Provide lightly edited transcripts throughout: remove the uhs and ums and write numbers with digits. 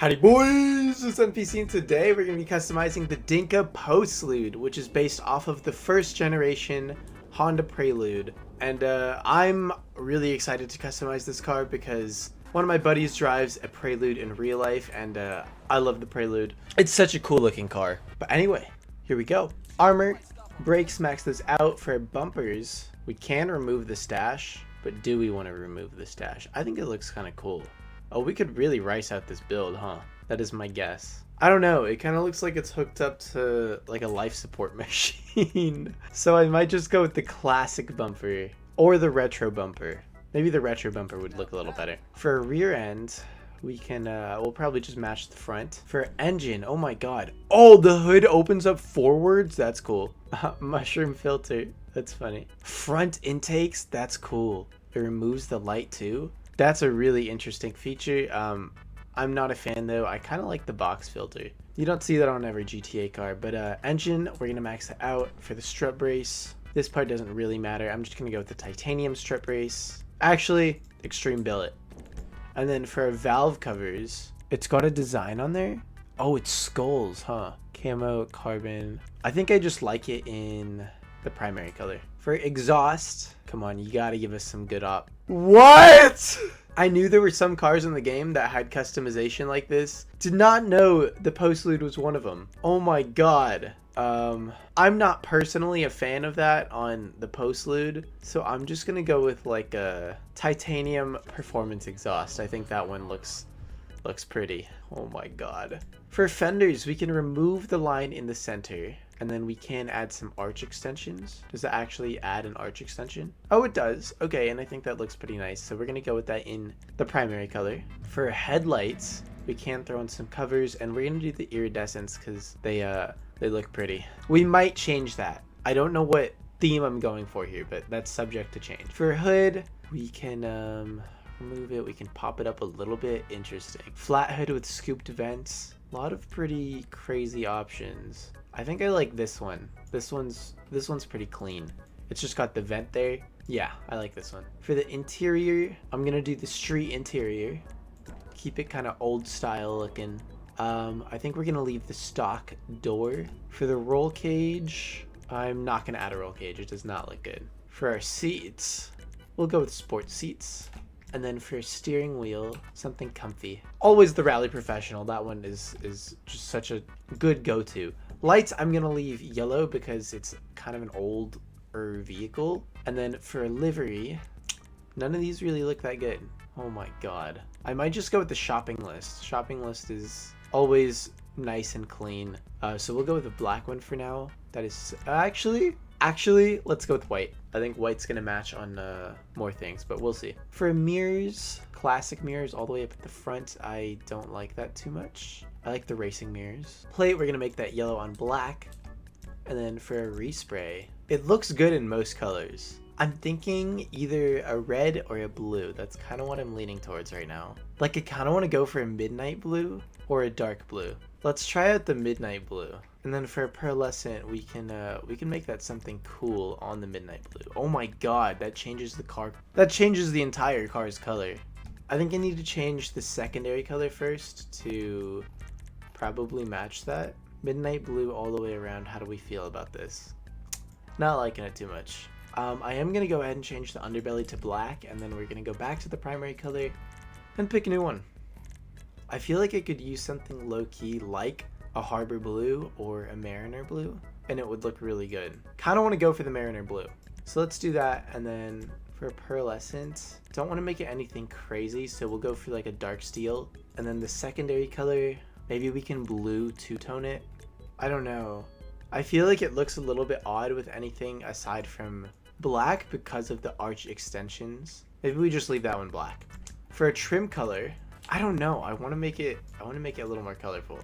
Howdy boys, it's NPC and today we're going to be customizing the Dinka Postlude, which is based off of the first generation Honda Prelude. And I'm really excited to customize this car because one of my buddies drives a Prelude in real life and I love the Prelude. It's such a cool looking car. But anyway, here we go. Armor, brakes, max those out. For bumpers, we can remove the stash, but do we want to remove the stash? I think it looks kind of cool. Oh, we could really rice out this build, huh? That is my guess. I don't know. It kind of looks like it's hooked up to like a life support machine. So I might just go with the classic bumper or the retro bumper. Maybe the retro bumper would look a little better. For a rear end, we can, we'll probably just match the front. For engine, oh my god. Oh, the hood opens up forwards? That's cool. Mushroom filter. That's funny. Front intakes? That's cool. It removes the light too. That's a really interesting feature. I'm not a fan though. I kind of like the box filter. You don't see that on every GTA car, but engine, we're gonna max it out. For the strut brace, this part doesn't really matter. I'm just gonna go with the titanium strut brace. Actually, extreme billet. And then for valve covers, it's got a design on there. Oh, it's skulls, huh? Camo, carbon. I think I just like it in the primary color. For exhaust, come on, you gotta give us some good op. What? I knew there were some cars in the game that had customization like this. Did not know the Postlude was one of them. Oh my god. I'm not personally a fan of that on the Postlude, so I'm just gonna go with like a titanium performance exhaust. I think that one looks pretty. Oh my god. For fenders, we can remove the line in the center, and then we can add some arch extensions. Does it actually add an arch extension? Oh, it does. Okay, and I think that looks pretty nice. So we're gonna go with that in the primary color. For headlights, we can throw in some covers, and we're gonna do the iridescents because they look pretty. We might change that. I don't know what theme I'm going for here, but that's subject to change. For hood, we can remove it. We can pop it up a little bit. Interesting. Flat hood with scooped vents. A lot of pretty crazy options. I think I like this one. This one's pretty clean. It's just got the vent there. Yeah, I like this one. For the interior, I'm gonna do the street interior. Keep it kind of old style looking. I think we're gonna leave the stock door. For the roll cage, I'm not gonna add a roll cage. It does not look good. For our seats, we'll go with sports seats. And then for a steering wheel, something comfy. Always the Rally Professional. That one is just such a good go-to. Lights, I'm gonna leave yellow because it's kind of an older vehicle. And then for a livery, none of these really look that good. Oh my god. I might just go with the shopping list. Shopping list is always nice and clean. So we'll go with the black one for now. That is actually, let's go with white. I think white's gonna match on more things, but we'll see. For mirrors, classic mirrors all the way up at the front, I don't like that too much. I like the racing mirrors. Plate, we're gonna make that yellow on black. And then for a respray, it looks good in most colors. I'm thinking either a red or a blue. That's kind of what I'm leaning towards right now. Like I kind of want to go for a midnight blue or a dark blue. Let's try out the midnight blue. And then for a pearlescent, we can make that something cool on the midnight blue. Oh my god, that changes the car. That changes the entire car's color. I think I need to change the secondary color first to probably match that. Midnight blue all the way around. How do we feel about this? Not liking it too much. I am going to go ahead and change the underbelly to black, and then we're going to go back to the primary color and pick a new one. I feel like I could use something low-key like a Harbor Blue or a Mariner Blue, and it would look really good. Kind of want to go for the Mariner Blue. So let's do that, and then for pearlescent, don't want to make it anything crazy, so we'll go for like a dark steel. And then the secondary color, maybe we can blue two-tone it. I don't know. I feel like it looks a little bit odd with anything aside from black because of the arch extensions. Maybe we just leave that one black. For a trim color, I don't know. I want to make it a little more colorful.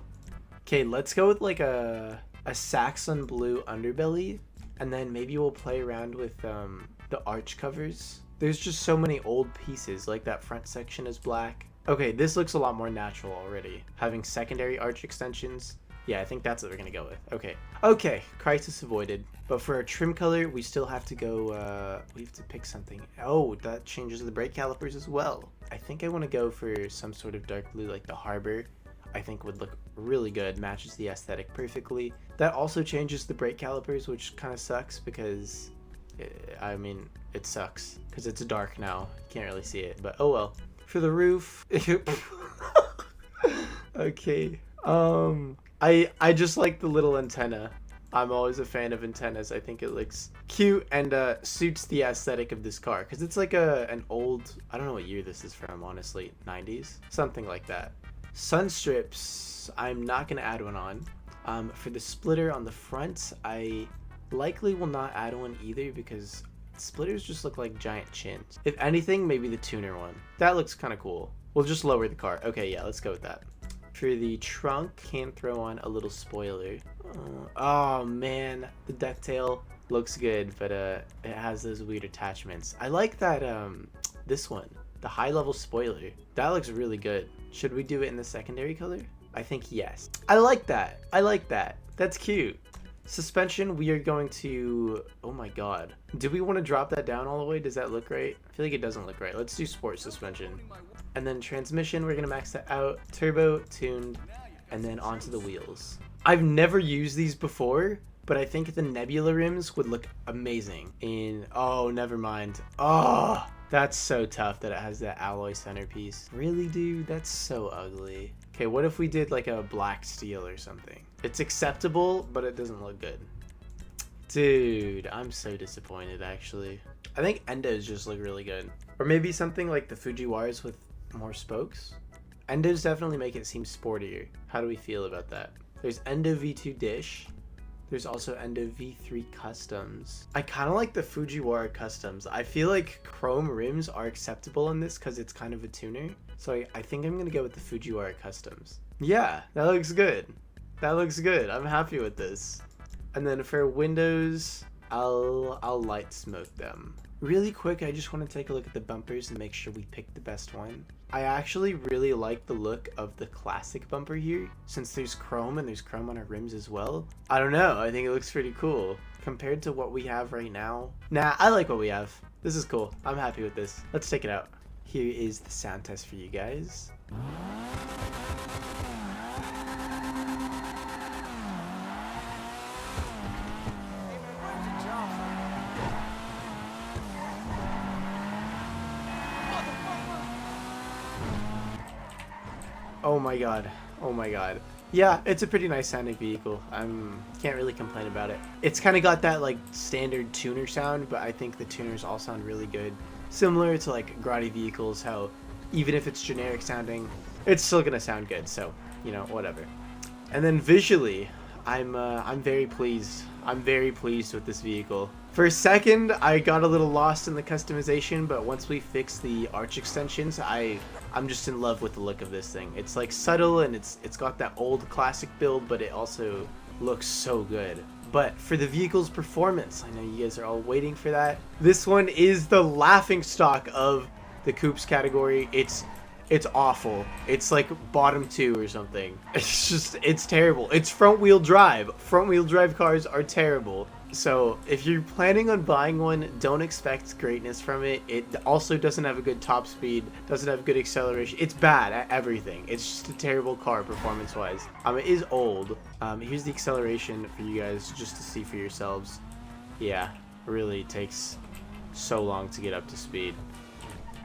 Okay, let's go with like a Saxon blue underbelly, and then maybe we'll play around with the arch covers. There's just so many old pieces, like that front section is black. Okay, this looks a lot more natural already. Having secondary arch extensions. Yeah, I think that's what we're gonna go with. Okay, crisis avoided. But for our trim color, we still have to go, we have to pick something. Oh, that changes the brake calipers as well. I think I want to go for some sort of dark blue like the Harbor. I think would look really good, matches the aesthetic perfectly. That also changes the brake calipers, which kind of sucks because, I mean, it sucks because it's dark now. You can't really see it, but oh well. For the roof, okay. I just like the little antenna. I'm always a fan of antennas. I think it looks cute and suits the aesthetic of this car because it's like an old, I don't know what year this is from, honestly, 90s, something like that. Sun strips, I'm not going to add one on. For the splitter on the front, I likely will not add one either because splitters just look like giant chins. If anything, maybe the tuner one. That looks kind of cool. We'll just lower the car. Okay, yeah, let's go with that. For the trunk, can throw on a little spoiler. Oh man, the ducktail looks good, but it has those weird attachments. I like that this one, the high level spoiler. That looks really good. Should we do it in the secondary color? I think yes. I like that. I like that. That's cute. Suspension, we are going to, oh my god. Do we want to drop that down all the way? Does that look right? I feel like it doesn't look right. Let's do sport suspension. And then transmission, we're going to max that out. Turbo, tuned, and then onto the wheels. I've never used these before, but I think the Nebula rims would look amazing in, oh, never mind. Oh, that's so tough that it has that alloy centerpiece. Really, dude? That's so ugly. Okay, what if we did like a black steel or something? It's acceptable, but it doesn't look good. Dude, I'm so disappointed, actually. I think endos just look really good. Or maybe something like the Fujiwaras with more spokes. Endos definitely make it seem sportier. How do we feel about that? There's Endo V2 dish. There's also Endo V3 customs. I kind of like the Fujiwara customs. I feel like chrome rims are acceptable in this because it's kind of a tuner. So I think I'm gonna go with the Fujiwara customs. Yeah, that looks good. That looks good. I'm happy with this. And then for windows, I'll light smoke them. Really quick, I just want to take a look at the bumpers and make sure we pick the best one. I actually really like the look of the classic bumper here, since there's chrome and there's chrome on our rims as well. I don't know, I think it looks pretty cool. Compared to what we have right now, nah, I like what we have. This is cool. I'm happy with this. Let's take it out. Here is the sound test for you guys. Oh my god. Oh my god. Yeah, it's a pretty nice sounding vehicle. Can't really complain about it. It's kind of got that like standard tuner sound, but I think the tuners all sound really good. Similar to like Grotti vehicles, how even if it's generic sounding, it's still gonna sound good. So, you know, whatever. And then visually, I'm very pleased. I'm very pleased with this vehicle. For a second, I got a little lost in the customization, but once we fix the arch extensions, I'm just in love with the look of this thing. It's like subtle and it's got that old classic build, but it also looks so good. But for the vehicle's performance, I know you guys are all waiting for that. This one is the laughing stock of the coupes category. It's awful. It's like bottom 2 or something. It's terrible. It's front wheel drive. Front wheel drive cars are terrible. So if you're planning on buying one, don't expect greatness from it. It also doesn't have a good top speed, doesn't have good acceleration. It's bad at everything. It's just a terrible car performance wise. It is old. Here's the acceleration for you guys just to see for yourselves. Yeah, really takes so long to get up to speed.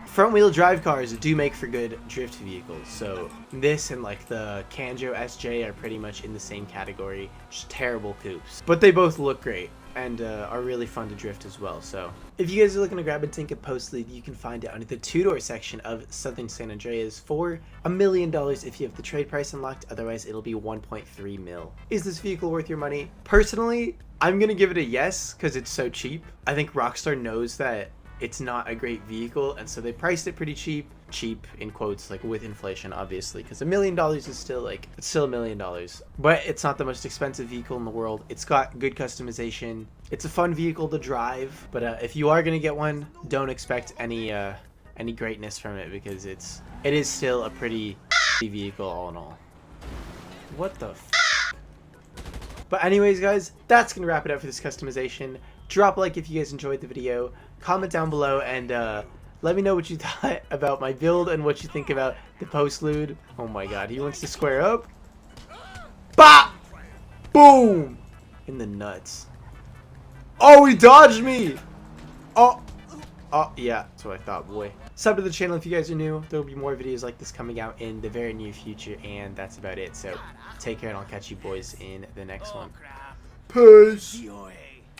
Front wheel drive cars do make for good drift vehicles, so this and like the Kanjo SJ are pretty much in the same category. Just terrible coupes, but they both look great and are really fun to drift as well. So if you guys are looking to grab a Dinka Postlude, you can find it under the two-door section of Southern San Andreas for $1 million if you have the trade price unlocked. Otherwise it'll be 1.3 mil. Is this vehicle worth your money? Personally, I'm gonna give it a yes because it's so cheap. I think Rockstar knows that it's not a great vehicle, and so they priced it pretty cheap in quotes, like with inflation obviously, because $1 million is still like, it's still $1 million, but it's not the most expensive vehicle in the world. It's got good customization. It's a fun vehicle to drive, but if you are gonna get one, don't expect any greatness from it because it is still a pretty vehicle all in all. What the But anyways guys, that's gonna wrap it up for this customization. Drop a like if you guys enjoyed the video, comment down below, and Let me know what you thought about my build and what you think about the postlude. Oh my god, he wants to square up. Bop! Boom! In the nuts. Oh, he dodged me! Oh! Oh, yeah, that's what I thought, boy. Sub to the channel if you guys are new. There will be more videos like this coming out in the very near future, and that's about it. So, take care, and I'll catch you boys in the next one. Peace!